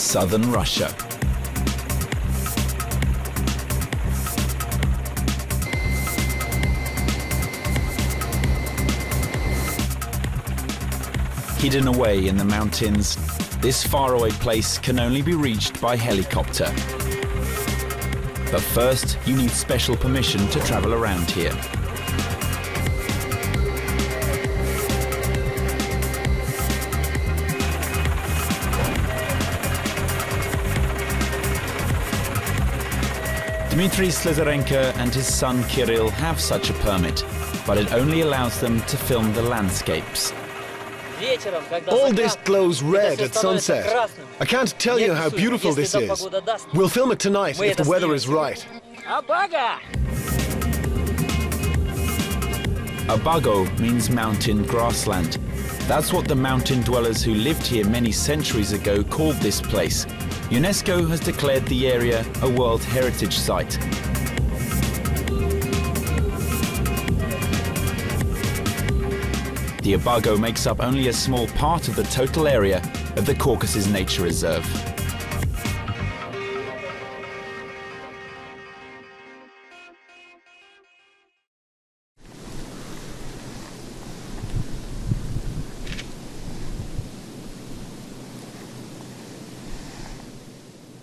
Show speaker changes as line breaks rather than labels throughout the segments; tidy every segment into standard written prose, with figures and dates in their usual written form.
southern Russia. Hidden away in the mountains, this faraway place can only be reached by helicopter. But first, you need special permission to travel around here. Dmitry Slyzarenko and his son Kirill have such a permit, but it only allows them to film the landscapes.
All this glows red at sunset. I can't tell you how beautiful this is. We'll film it tonight if the weather is right.
Abago means mountain grassland. That's what the mountain dwellers who lived here many centuries ago called this place. UNESCO has declared the area a World Heritage Site. The Abago makes up only a small part of the total area of the Caucasus Nature Reserve.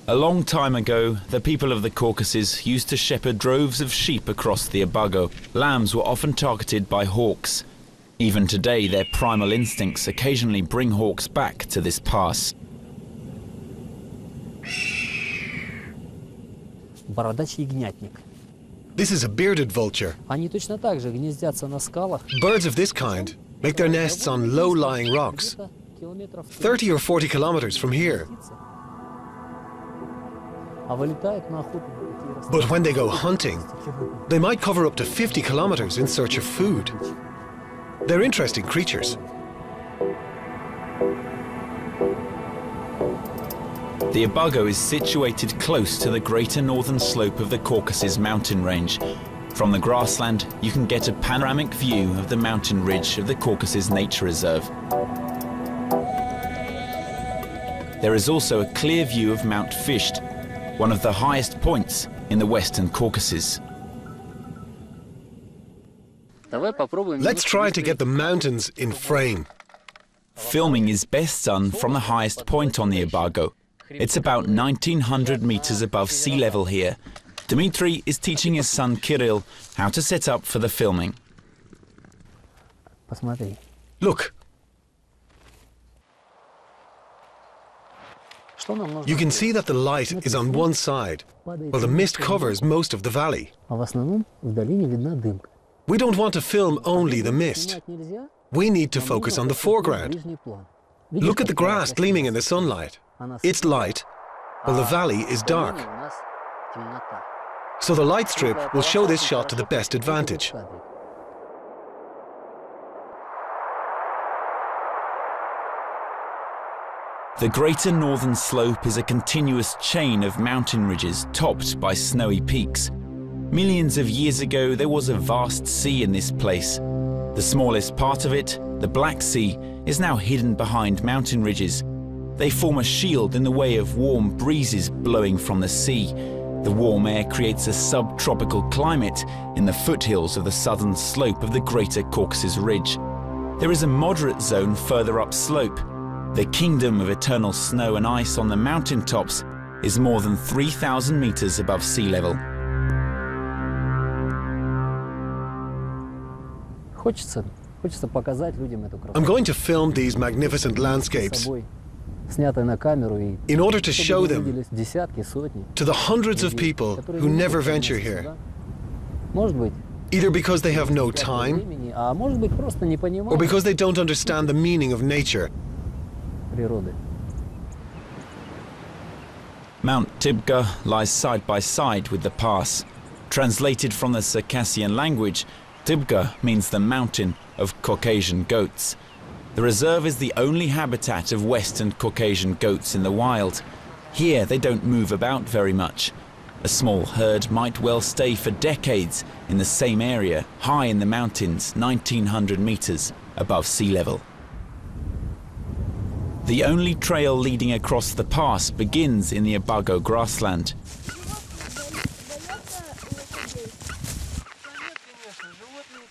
A long time ago, the people of the Caucasus used to shepherd droves of sheep across the Abago. Lambs were often targeted by hawks. Even today, their primal instincts occasionally bring hawks back to this pass.
This is a bearded vulture. Birds of this kind make their nests on low-lying rocks, 30 or 40 kilometers from here. But when they go hunting, they might cover up to 50 kilometers in search of food. They're interesting creatures.
The Abago is situated close to the greater northern slope of the Caucasus mountain range. From the grassland, you can get a panoramic view of the mountain ridge of the Caucasus Nature Reserve. There is also a clear view of Mount Fisht, one of the highest points in the Western Caucasus.
Let's try to get the mountains in frame.
Filming is best done from the highest point on the Abago. It's about 1,900 meters above sea level here. Dmitry is teaching his son Kirill how to set up for the filming.
Look. You can see that the light is on one side, while the mist covers most of the valley. We don't want to film only the mist. We need to focus on the foreground. Look at the grass gleaming in the sunlight. It's light, while the valley is dark. So the light strip will show this shot to the best advantage.
The greater northern slope is a continuous chain of mountain ridges topped by snowy peaks. Millions of years ago, there was a vast sea in this place. The smallest part of it, the Black Sea, is now hidden behind mountain ridges. They form a shield in the way of warm breezes blowing from the sea. The warm air creates a subtropical climate in the foothills of the southern slope of the Greater Caucasus Ridge. There is a moderate zone further upslope. The kingdom of eternal snow and ice on the mountain tops is more than 3,000 meters above sea level.
I'm going to film these magnificent landscapes in order to show them to the hundreds of people who never venture here, either because they have no time or because they don't understand the meaning of nature.
Mount Tibga lies side by side with the pass. Translated from the Circassian language, Tibga means the mountain of Caucasian goats. The reserve is the only habitat of Western Caucasian goats in the wild. Here they don't move about very much. A small herd might well stay for decades in the same area, high in the mountains, 1,900 meters above sea level. The only trail leading across the pass begins in the Abago grassland.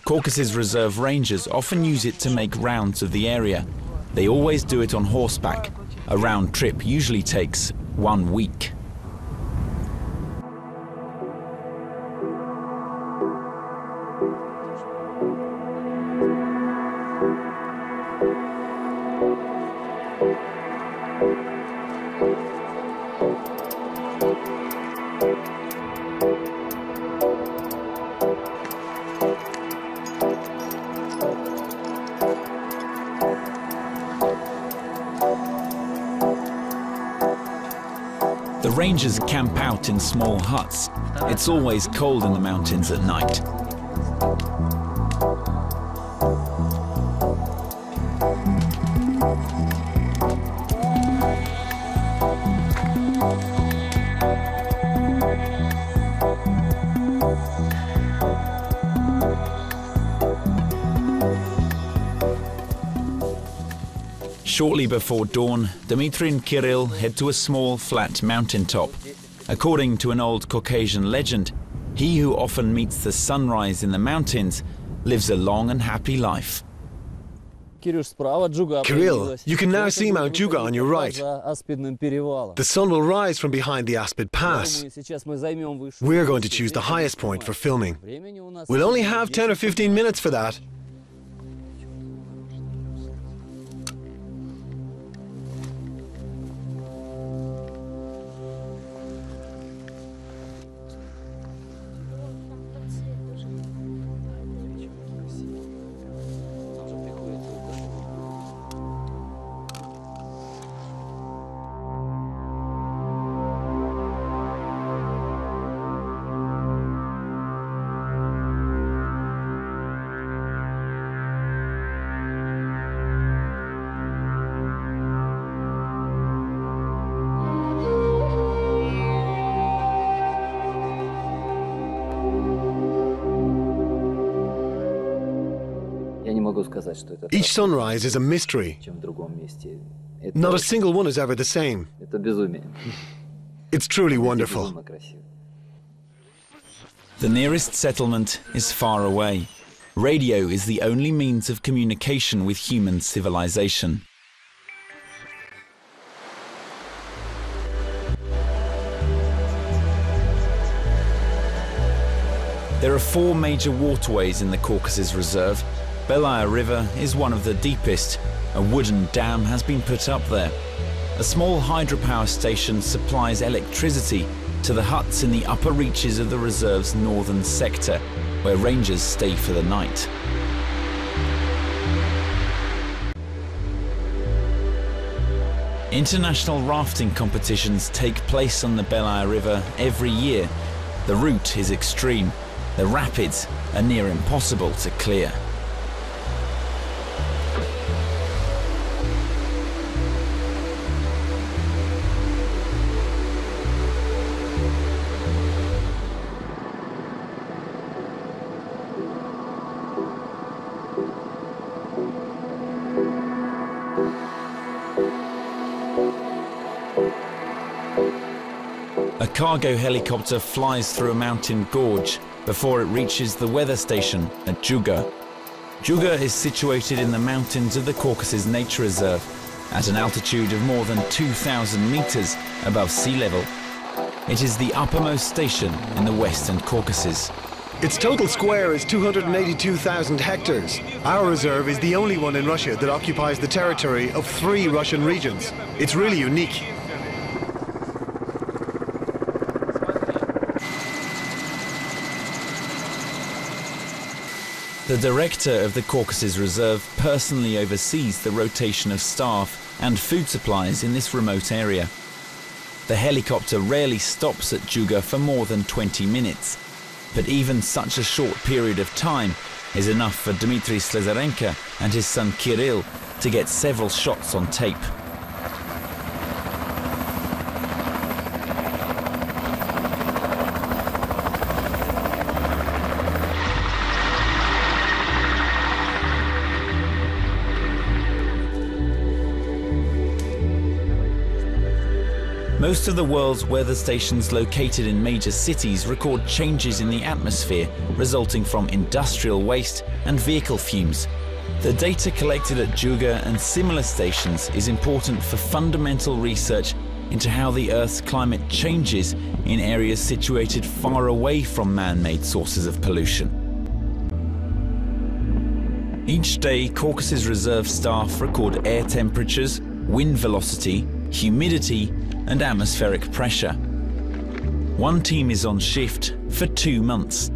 Caucasus Reserve rangers often use it to make rounds of the area. They always do it on horseback. A round trip usually takes 1 week. The rangers camp out in small huts. It's always cold in the mountains at night. Shortly before dawn, Dmitry and Kirill head to a small, flat mountaintop. According to an old Caucasian legend, he who often meets the sunrise in the mountains lives a long and happy life.
Kirill, you can now see Mount Juga on your right. The sun will rise from behind the Aspid Pass. We're going to choose the highest point for filming. We'll only have 10 or 15 minutes for that. Each sunrise is a mystery. Not a single one is ever the same. It's truly wonderful.
The nearest settlement is far away. Radio is the only means of communication with human civilization. There are 4 major waterways in the Caucasus Reserve. Belaya River is one of the deepest. A wooden dam has been put up there. A small hydropower station supplies electricity to the huts in the upper reaches of the reserve's northern sector, where rangers stay for the night. International rafting competitions take place on the Belaya River every year. The route is extreme. The rapids are near impossible to clear. A cargo helicopter flies through a mountain gorge before it reaches the weather station at Juga. Juga is situated in the mountains of the Caucasus Nature Reserve at an altitude of more than 2,000 meters above sea level. It is the uppermost station in the Western Caucasus.
Its total square is 282,000 hectares. Our reserve is the only one in Russia that occupies the territory of 3 Russian regions. It's really unique.
The director of the Caucasus Reserve personally oversees the rotation of staff and food supplies in this remote area. The helicopter rarely stops at Juga for more than 20 minutes, but even such a short period of time is enough for Dmitry Slazarenko and his son Kirill to get several shots on tape. Most of the world's weather stations located in major cities record changes in the atmosphere resulting from industrial waste and vehicle fumes. The data collected at Juga and similar stations is important for fundamental research into how the Earth's climate changes in areas situated far away from man-made sources of pollution. Each day, Caucasus Reserve staff record air temperatures, wind velocity, humidity, and atmospheric pressure. One team is on shift for 2 months.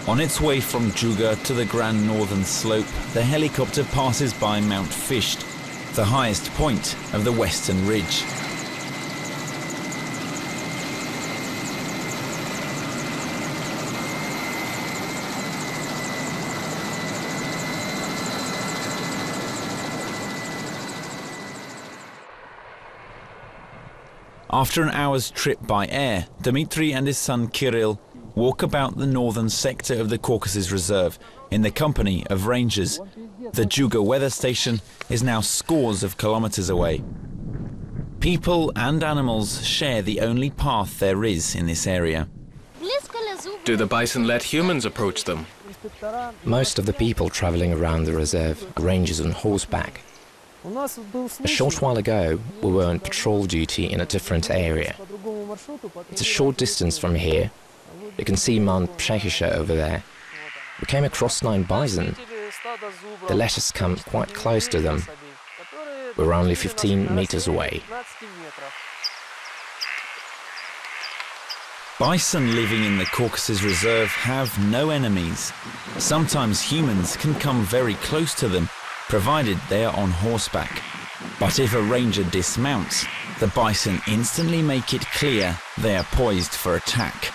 On its way from Juga to the Grand Northern Slope, the helicopter passes by Mount Fisht, the highest point of the Western Ridge. After an hour's trip by air, Dmitry and his son Kirill walk about the northern sector of the Caucasus Reserve in the company of rangers. The Juga weather station is now scores of kilometers away. People and animals share the only path there is in this area.
Do the bison let humans approach them?
Most of the people traveling around the reserve are rangers on horseback. A short while ago, we were on patrol duty in a different area. It's a short distance from here. You can see Mount Przehisha over there. We came across 9 bison. They let us come quite close to them. We were only 15 meters away.
Bison living in the Caucasus Reserve have no enemies. Sometimes humans can come very close to them, provided they are on horseback. But if a ranger dismounts, the bison instantly make it clear they are poised for attack.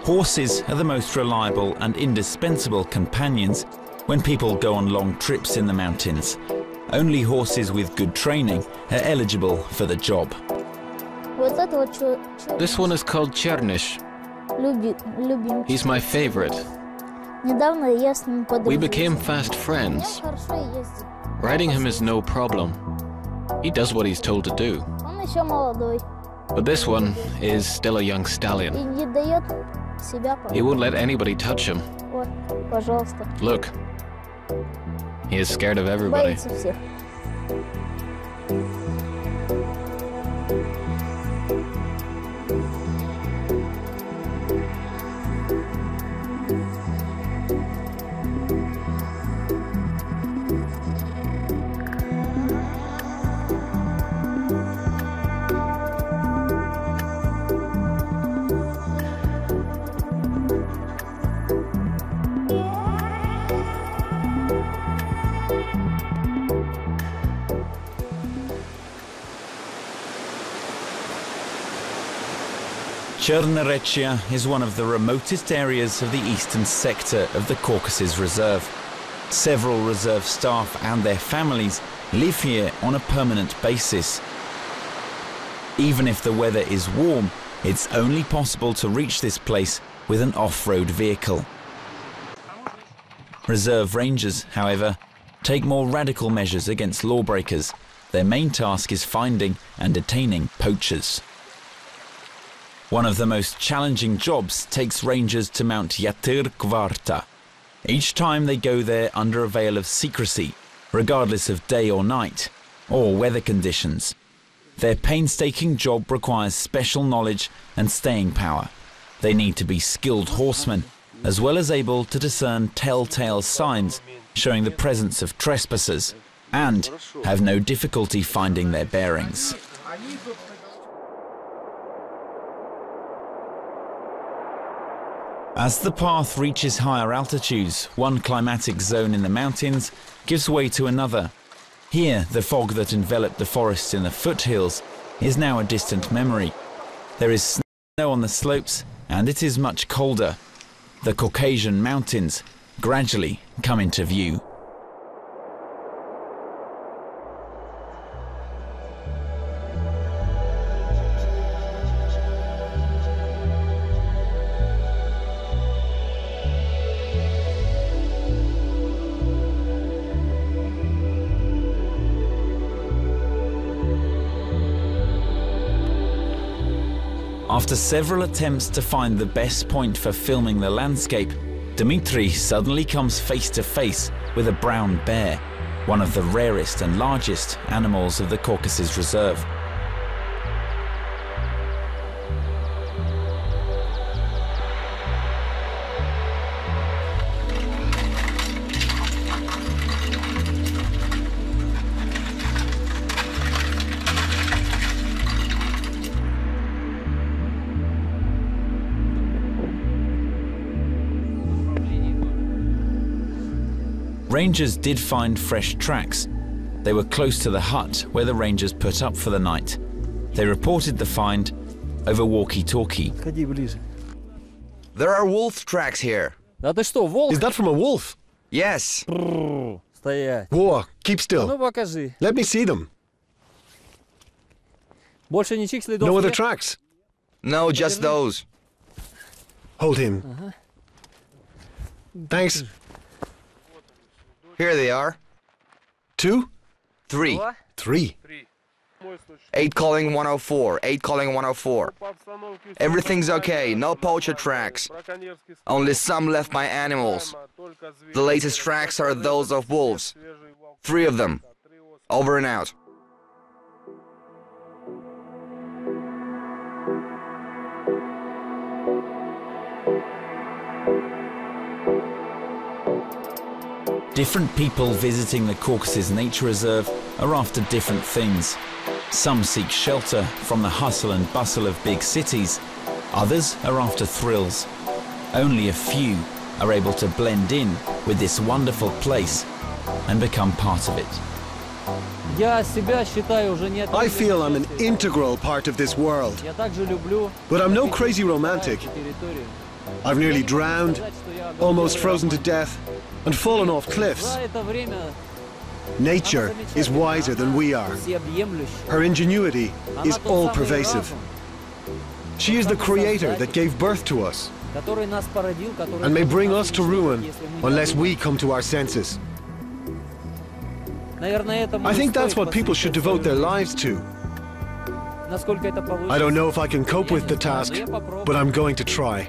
Horses are the most reliable and indispensable companions when people go on long trips in the mountains. Only horses with good training are eligible for the job.
This one is called Chernish. He's my favorite. We became fast friends. Riding him is no problem. He does what he's told to do. But this one is still a young stallion. He won't let anybody touch him. Look. He is scared of everybody.
Sherlyn Arrecha is one of the remotest areas of the eastern sector of the Caucasus Reserve. Several reserve staff and their families live here on a permanent basis. Even if the weather is warm, it's only possible to reach this place with an off-road vehicle. Reserve rangers, however, take more radical measures against lawbreakers. Their main task is finding and detaining poachers. One of the most challenging jobs takes rangers to Mount Yatir Kvarta. Each time they go there under a veil of secrecy, regardless of day or night, or weather conditions. Their painstaking job requires special knowledge and staying power. They need to be skilled horsemen, as well as able to discern telltale signs showing the presence of trespassers, and have no difficulty finding their bearings. As the path reaches higher altitudes, one climatic zone in the mountains gives way to another. Here, the fog that enveloped the forests in the foothills is now a distant memory. There is snow on the slopes, and it is much colder. The Caucasian mountains gradually come into view. After several attempts to find the best point for filming the landscape, Dmitry suddenly comes face to face with a brown bear, one of the rarest and largest animals of the Caucasus Reserve. Rangers did find fresh tracks. They were close to the hut where the rangers put up for the night. They reported the find over walkie-talkie.
There are wolf tracks here.
Is that from a wolf?
Yes.
Whoa, keep still. Let me see them. No other tracks?
No, just those.
Hold him. Thanks.
Here they are.
2?
3.
3.
8 calling 104. 8 calling 104. Everything's okay. No poacher tracks. Only some left by animals. The latest tracks are those of wolves. 3 of them. Over and out.
Different people visiting the Caucasus Nature Reserve are after different things. Some seek shelter from the hustle and bustle of big cities. Others are after thrills. Only a few are able to blend in with this wonderful place and become part of it.
I feel I'm an integral part of this world. But I'm no crazy romantic. I've nearly drowned, almost frozen to death, and fallen off cliffs. Nature is wiser than we are. Her ingenuity is all-pervasive. She is the creator that gave birth to us, and may bring us to ruin unless we come to our senses. I think that's what people should devote their lives to. I don't know if I can cope with the task, but I'm going to try.